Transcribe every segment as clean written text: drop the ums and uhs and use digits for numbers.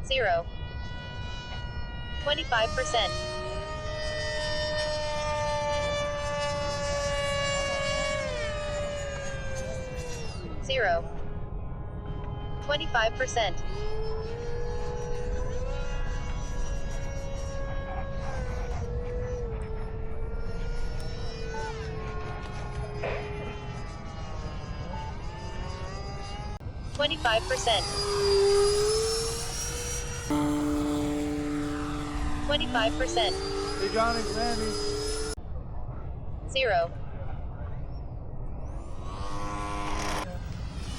0. 25%. 0. 25%. 25%. 25%. Hey Johnny, landing. 0.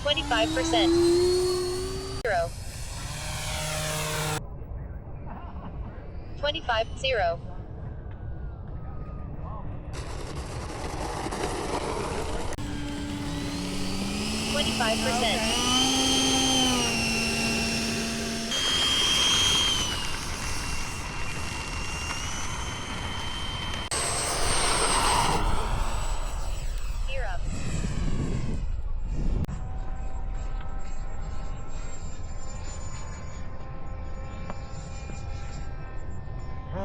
25%. 0. 25, 0. 25%.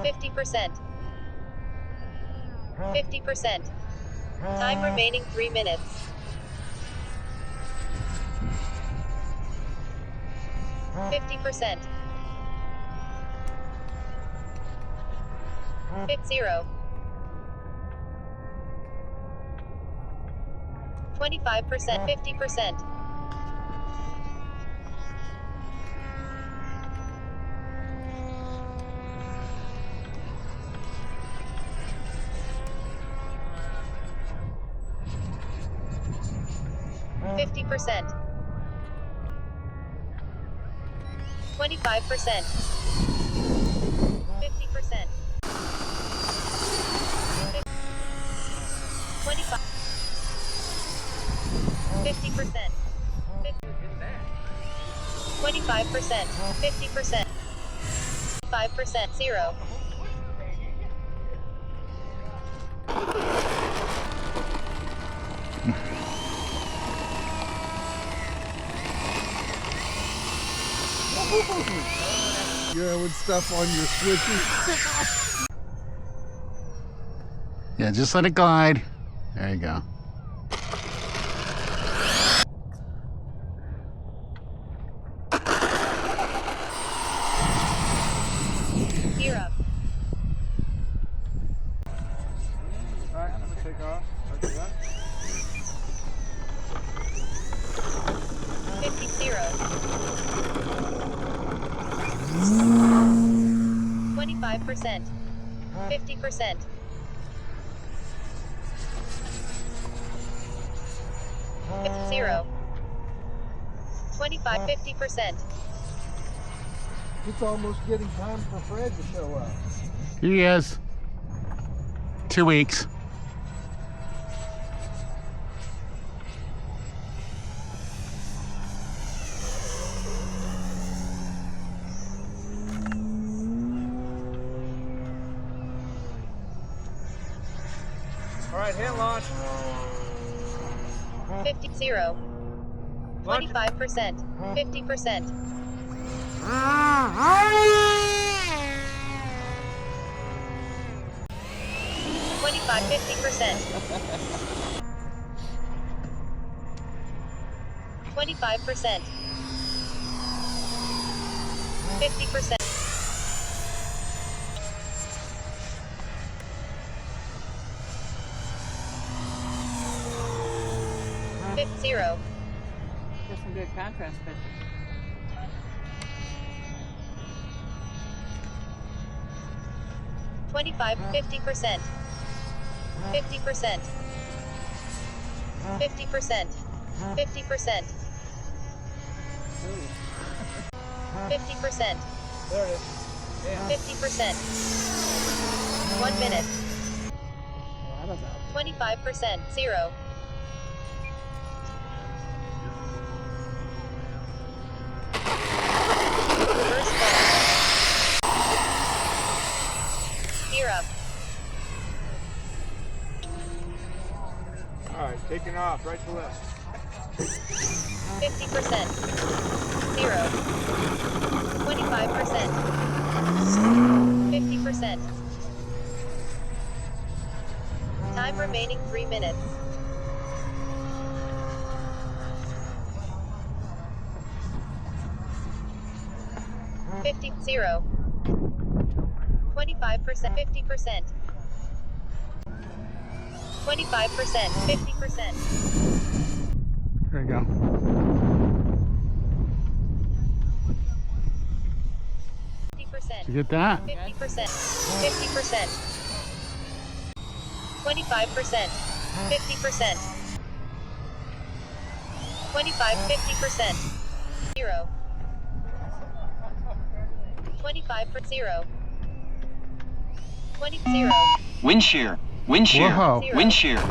50%. 50%. Time remaining 3 minutes. 50%. 0. 25%. 50%. 50%. 25%. 50%. 25. 50%. 25%. 50%. 5%. 0. Yeah, with stuff on your switches. Yeah, just let it glide. There you go. Gear up. Alright, I'm gonna take off. Okay, done. 50, 0. 25%. 50%. 0. 25, 50%. It's almost getting time for Fred to show up. He is. 2 weeks. Alright, hand launch. 50, 0. 25%. 50%. 25, 50%. 25%. 50%. 0. Just some good contrast pictures. 25, 50%. 50%. 50%. 50%. 50%. There it is. Yeah. 50%. 1 minute. I don't know. 25%. 0. Reverse ball. Gear up. Alright, taking off, right to left. 50%. 0. 25%. remaining 3 minutes. 50, 0. 25%, 50%. 25%, 50%. There you go. 50%. Did you get that? 50%. 50%. 25%. 50%. 25, 50%. 0. 25 for 0. 20, 0. Wind shear. Wind shear. Whoa. Wind shear. 0.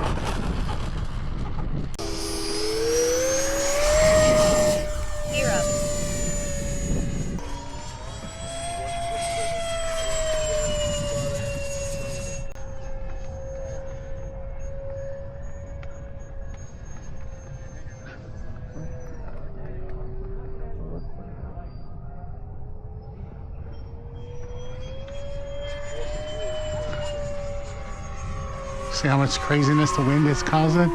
See how much craziness the wind is causing?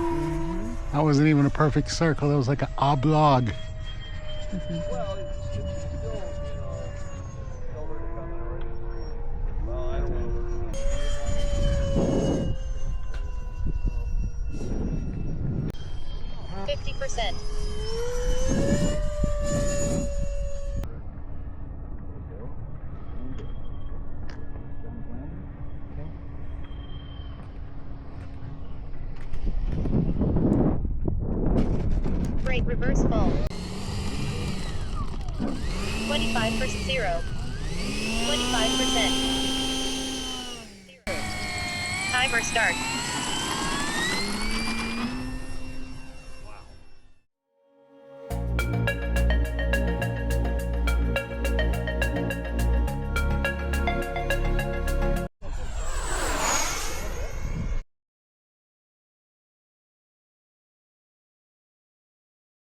That wasn't even a perfect circle. It was like an oblong. Well, it's still, over to coming already. Well, I don't know. 50%. Brake reverse full. 25 for 0. 25%. 0. Timer start.